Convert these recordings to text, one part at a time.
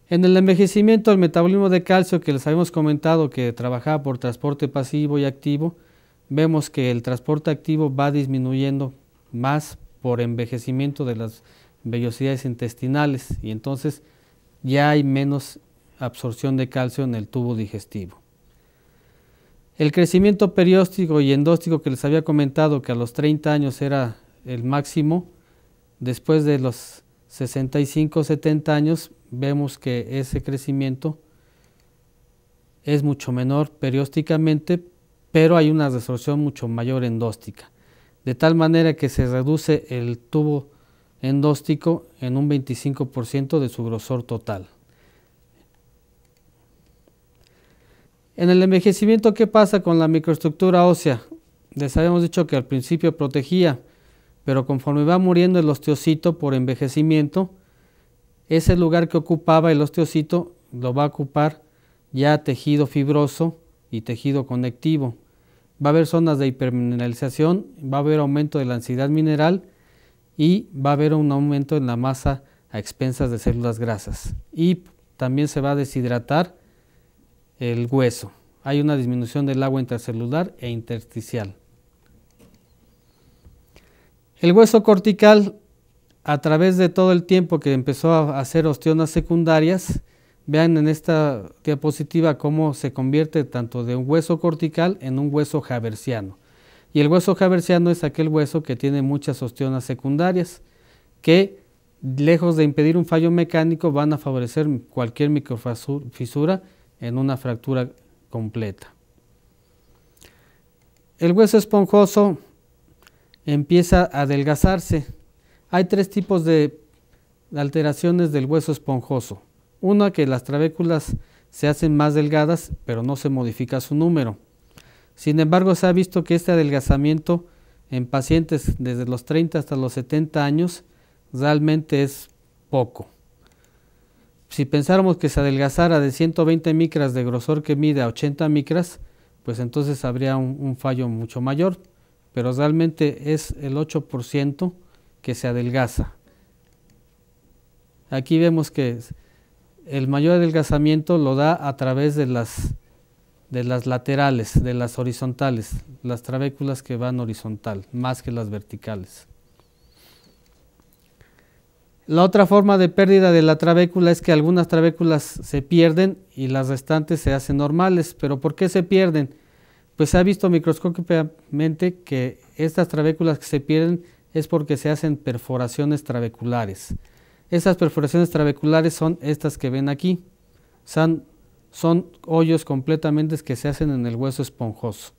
En el envejecimiento, el metabolismo de calcio que les habíamos comentado que trabajaba por transporte pasivo y activo, vemos que el transporte activo va disminuyendo más por envejecimiento de las vellosidades intestinales y entonces ya hay menos absorción de calcio en el tubo digestivo. El crecimiento perióstico y endóstico que les había comentado que a los 30 años era el máximo, después de los 65 o 70 años vemos que ese crecimiento es mucho menor periósticamente, pero hay una resorción mucho mayor endóstica, de tal manera que se reduce el tubo endóstico en un 25% de su grosor total. En el envejecimiento, ¿qué pasa con la microestructura ósea? Les habíamos dicho que al principio protegía, pero conforme va muriendo el osteocito por envejecimiento, ese lugar que ocupaba el osteocito lo va a ocupar ya tejido fibroso y tejido conectivo. Va a haber zonas de hipermineralización, va a haber aumento de la densidad mineral y va a haber un aumento en la masa a expensas de células grasas. Y también se va a deshidratar el hueso. Hay una disminución del agua intracelular e intersticial. El hueso cortical, a través de todo el tiempo que empezó a hacer osteonas secundarias, vean en esta diapositiva cómo se convierte tanto de un hueso cortical en un hueso haversiano. Y el hueso haversiano es aquel hueso que tiene muchas osteonas secundarias, que lejos de impedir un fallo mecánico van a favorecer cualquier microfisura en una fractura completa. El hueso esponjoso empieza a adelgazarse. Hay tres tipos de alteraciones del hueso esponjoso. Una, que las trabéculas se hacen más delgadas, pero no se modifica su número. Sin embargo, se ha visto que este adelgazamiento en pacientes desde los 30 hasta los 70 años realmente es poco. Si pensáramos que se adelgazara de 120 micras de grosor que mide a 80 micras, pues entonces habría un fallo mucho mayor, pero realmente es el 8% que se adelgaza. Aquí vemos que el mayor adelgazamiento lo da a través de las laterales, de las horizontales, las trabéculas que van horizontal, más que las verticales. La otra forma de pérdida de la trabécula es que algunas trabéculas se pierden y las restantes se hacen normales. ¿Pero por qué se pierden? Pues se ha visto microscópicamente que estas trabéculas que se pierden es porque se hacen perforaciones trabeculares. Esas perforaciones trabeculares son estas que ven aquí. Son hoyos completamente que se hacen en el hueso esponjoso.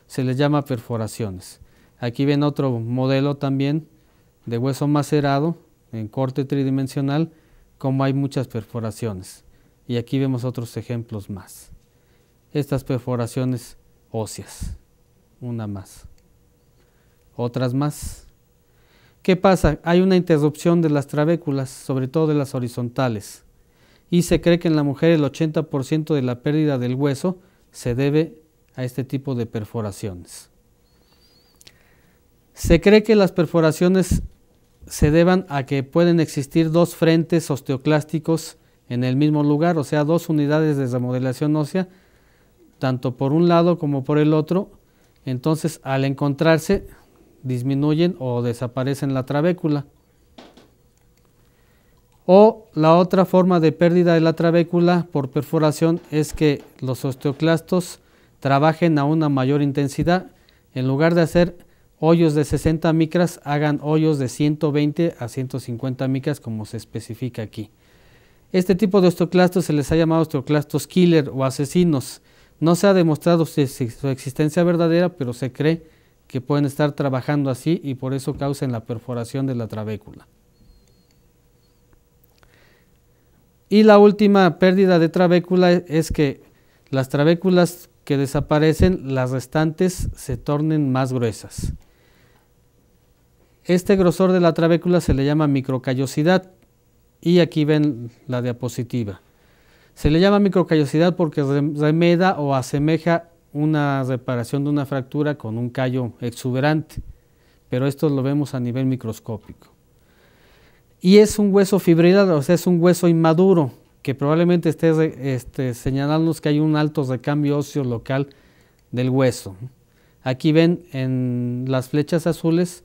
Se les llama perforaciones. Aquí ven otro modelo también de hueso macerado en corte tridimensional, como hay muchas perforaciones. Y aquí vemos otros ejemplos más. Estas perforaciones óseas, una más, otras más. ¿Qué pasa? Hay una interrupción de las trabéculas, sobre todo de las horizontales, y se cree que en la mujer el 80% de la pérdida del hueso se debe a este tipo de perforaciones. Se cree que las perforaciones se deban a que pueden existir dos frentes osteoclásticos en el mismo lugar, o sea, dos unidades de remodelación ósea, tanto por un lado como por el otro. Entonces, al encontrarse, disminuyen o desaparecen la trabécula. O la otra forma de pérdida de la trabécula por perforación es que los osteoclastos trabajen a una mayor intensidad. En lugar de hacer hoyos de 60 micras, hagan hoyos de 120 a 150 micras, como se especifica aquí. Este tipo de osteoclastos se les ha llamado osteoclastos killer o asesinos. No se ha demostrado su existencia verdadera, pero se cree que pueden estar trabajando así y por eso causan la perforación de la trabécula. Y la última pérdida de trabécula es que las trabéculas que desaparecen, las restantes se tornen más gruesas. Este grosor de la trabécula se le llama microcallosidad y aquí ven la diapositiva. Se le llama microcallosidad porque remeda o asemeja una reparación de una fractura con un callo exuberante, pero esto lo vemos a nivel microscópico. Y es un hueso fibrillar, o sea, es un hueso inmaduro. que probablemente esté señalándonos que hay un alto recambio óseo local del hueso. Aquí ven en las flechas azules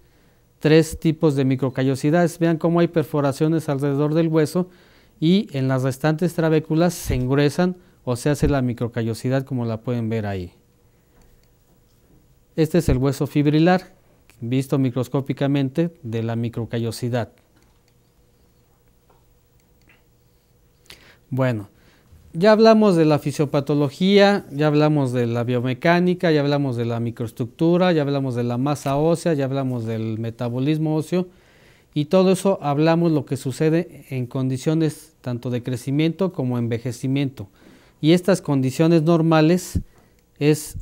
3 tipos de microcallosidades. Vean cómo hay perforaciones alrededor del hueso y en las restantes trabéculas se engruesan o se hace la microcallosidad, como la pueden ver ahí. Este es el hueso fibrilar, visto microscópicamente, de la microcallosidad. Bueno, ya hablamos de la fisiopatología, ya hablamos de la biomecánica, ya hablamos de la microestructura, ya hablamos de la masa ósea, ya hablamos del metabolismo óseo, y todo eso hablamos lo que sucede en condiciones tanto de crecimiento como envejecimiento. Y estas condiciones normales es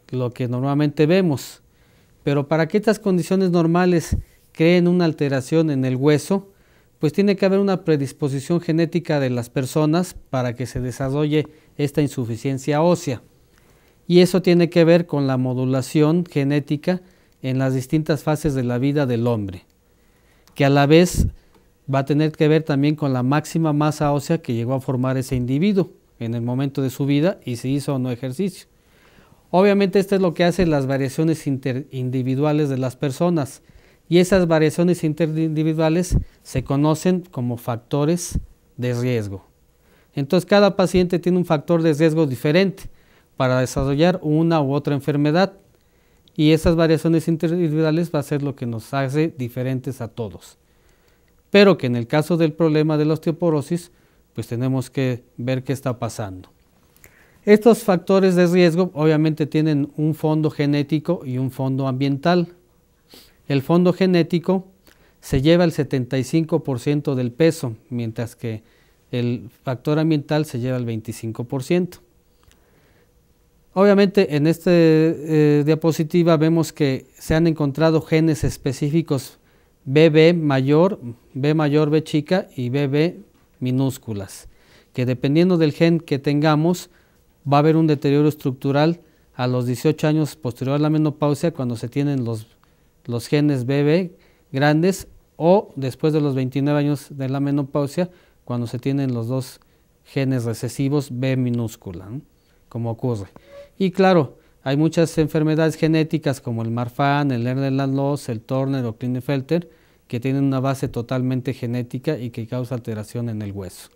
lo que normalmente vemos. Pero para que estas condiciones normales creen una alteración en el hueso, pues tiene que haber una predisposición genética de las personas para que se desarrolle esta insuficiencia ósea. Y eso tiene que ver con la modulación genética en las distintas fases de la vida del hombre, que a la vez va a tener que ver también con la máxima masa ósea que llegó a formar ese individuo en el momento de su vida y si hizo o no ejercicio. Obviamente esto es lo que hace las variaciones interindividuales de las personas, y esas variaciones interindividuales se conocen como factores de riesgo. Entonces cada paciente tiene un factor de riesgo diferente para desarrollar una u otra enfermedad, y esas variaciones interindividuales va a ser lo que nos hace diferentes a todos. Pero que en el caso del problema de la osteoporosis, pues tenemos que ver qué está pasando. Estos factores de riesgo obviamente tienen un fondo genético y un fondo ambiental. El fondo genético se lleva el 75% del peso, mientras que el factor ambiental se lleva el 25%. Obviamente en esta diapositiva vemos que se han encontrado genes específicos BB mayor, B chica y BB minúsculas, que dependiendo del gen que tengamos va a haber un deterioro estructural a los 18 años posterior a la menopausia, cuando se tienen los genes BB grandes, o después de los 29 años de la menopausia, cuando se tienen los 2 genes recesivos B minúscula, ¿no? Como ocurre. Y claro, hay muchas enfermedades genéticas como el Marfan, el Ehlers-Danlos, el Turner o Klinefelter, que tienen una base totalmente genética y que causa alteración en el hueso.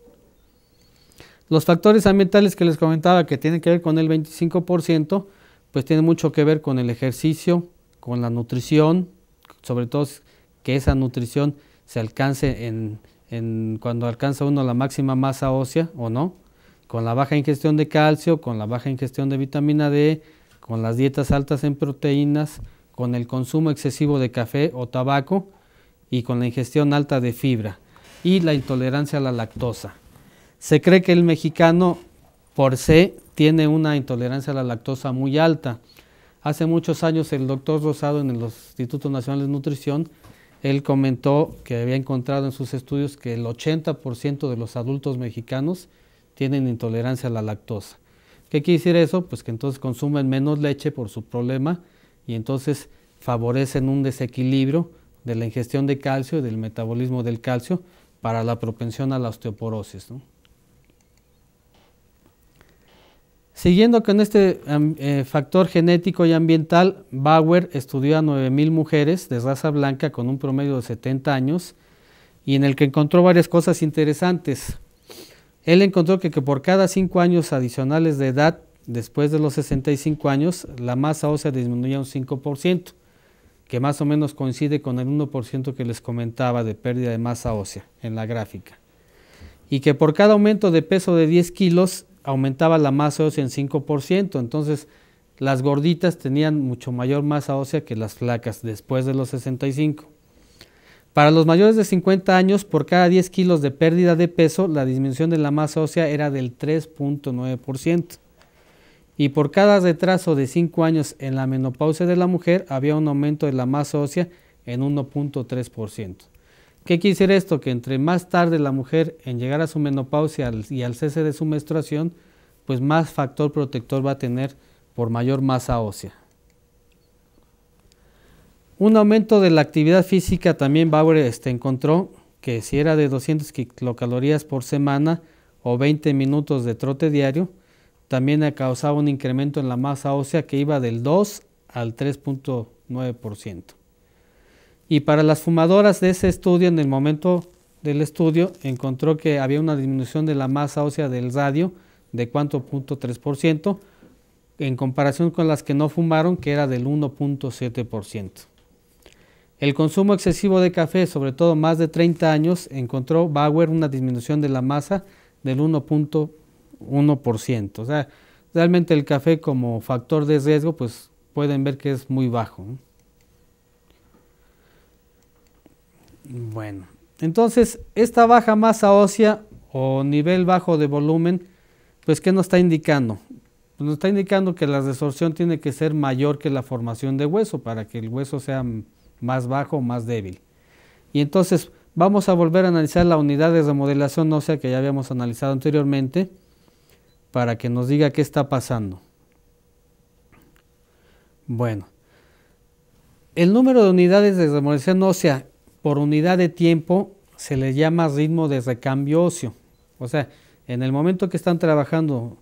Los factores ambientales que les comentaba, que tienen que ver con el 25%, pues tienen mucho que ver con el ejercicio, con la nutrición, sobre todo que esa nutrición se alcance cuando alcanza uno la máxima masa ósea o no, con la baja ingestión de calcio, con la baja ingestión de vitamina D, con las dietas altas en proteínas, con el consumo excesivo de café o tabaco y con la ingestión alta de fibra y la intolerancia a la lactosa. Se cree que el mexicano por se tiene una intolerancia a la lactosa muy alta. Hace muchos años el doctor Rosado en el Instituto Nacional de Nutrición, él comentó que había encontrado en sus estudios que el 80% de los adultos mexicanos tienen intolerancia a la lactosa. ¿Qué quiere decir eso? Pues que entonces consumen menos leche por su problema y entonces favorecen un desequilibrio de la ingestión de calcio y del metabolismo del calcio para la propensión a la osteoporosis, ¿no? Siguiendo con este factor genético y ambiental, Bauer estudió a 9,000 mujeres de raza blanca con un promedio de 70 años y en el que encontró varias cosas interesantes. Él encontró que por cada 5 años adicionales de edad, después de los 65 años, la masa ósea disminuía un 5%, que más o menos coincide con el 1% que les comentaba de pérdida de masa ósea en la gráfica. Y que por cada aumento de peso de 10 kilos, aumentaba la masa ósea en 5%, entonces las gorditas tenían mucho mayor masa ósea que las flacas después de los 65. Para los mayores de 50 años, por cada 10 kilos de pérdida de peso, la disminución de la masa ósea era del 3.9%. Y por cada retraso de 5 años en la menopausia de la mujer, había un aumento de la masa ósea en 1.3%. ¿Qué quiere decir esto? Que entre más tarde la mujer en llegar a su menopausia y al cese de su menstruación, pues más factor protector va a tener por mayor masa ósea. Un aumento de la actividad física también Bauer encontró que si era de 200 kilocalorías por semana o 20 minutos de trote diario, también causaba un incremento en la masa ósea que iba del 2 al 3.9%. Y para las fumadoras de ese estudio, en el momento del estudio, encontró que había una disminución de la masa ósea del radio de 4.3%, en comparación con las que no fumaron, que era del 1.7%. El consumo excesivo de café, sobre todo más de 30 años, encontró Bauer una disminución de la masa del 1.1%. O sea, realmente el café como factor de riesgo, pues pueden ver que es muy bajo, ¿no? Bueno, entonces esta baja masa ósea o nivel bajo de volumen, pues ¿qué nos está indicando? Pues nos está indicando que la resorción tiene que ser mayor que la formación de hueso para que el hueso sea más bajo o más débil. Y entonces vamos a volver a analizar la unidad de remodelación ósea que ya habíamos analizado anteriormente para que nos diga qué está pasando. Bueno, el número de unidades de remodelación ósea por unidad de tiempo se le llama ritmo de recambio óseo. O sea, en el momento que están trabajando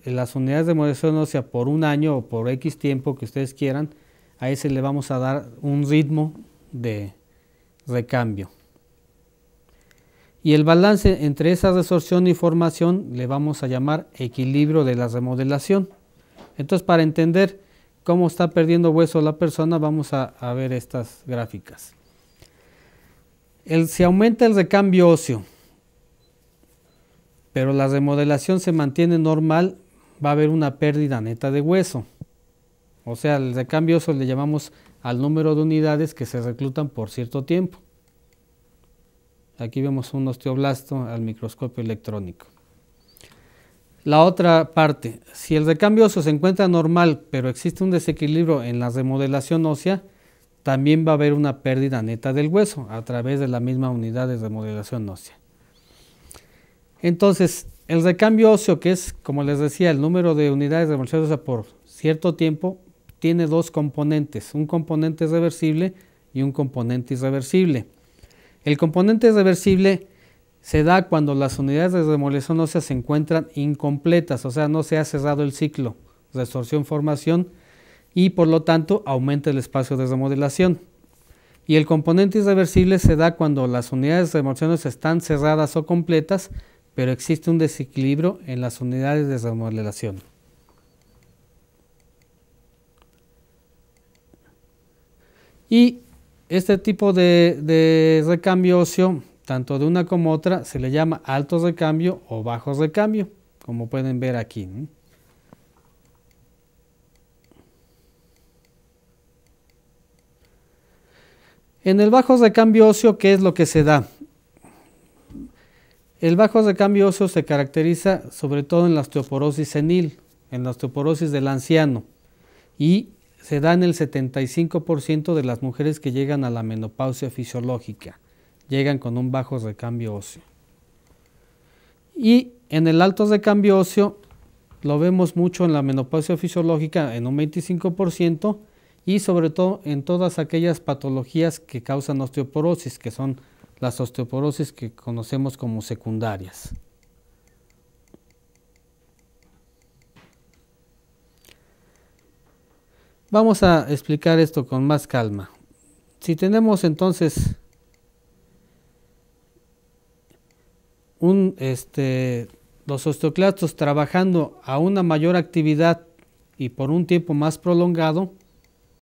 las unidades de remodelación ósea por un año o por X tiempo que ustedes quieran, a ese le vamos a dar un ritmo de recambio. Y el balance entre esa resorción y formación le vamos a llamar equilibrio de la remodelación. Entonces, para entender cómo está perdiendo hueso la persona, vamos a ver estas gráficas. Si aumenta el recambio óseo, pero la remodelación se mantiene normal, va a haber una pérdida neta de hueso. O sea, el recambio óseo le llamamos al número de unidades que se reclutan por cierto tiempo. Aquí vemos un osteoblasto al microscopio electrónico. La otra parte, si el recambio óseo se encuentra normal, pero existe un desequilibrio en la remodelación ósea, también va a haber una pérdida neta del hueso a través de la misma unidad de remodelación ósea. Entonces, el recambio óseo, que es, como les decía, el número de unidades de remodelación ósea por cierto tiempo, tiene dos componentes, un componente reversible y un componente irreversible. El componente reversible se da cuando las unidades de remodelación ósea se encuentran incompletas, o sea, no se ha cerrado el ciclo resorción-formación y por lo tanto aumenta el espacio de remodelación. Y el componente irreversible se da cuando las unidades de remodelación ósea están cerradas o completas, pero existe un desequilibrio en las unidades de remodelación. Y este tipo de recambio óseo, tanto de una como otra, se le llama alto recambio o bajo recambio, como pueden ver aquí, ¿no? En el bajo recambio óseo, ¿qué es lo que se da? El bajo recambio óseo se caracteriza sobre todo en la osteoporosis senil, en la osteoporosis del anciano, y se da en el 75% de las mujeres que llegan a la menopausia fisiológica, llegan con un bajo recambio óseo. Y en el alto recambio óseo lo vemos mucho en la menopausia fisiológica en un 25% y sobre todo en todas aquellas patologías que causan osteoporosis, que son las osteoporosis que conocemos como secundarias. Vamos a explicar esto con más calma. Si tenemos entonces los osteoclastos trabajando a una mayor actividad y por un tiempo más prolongado,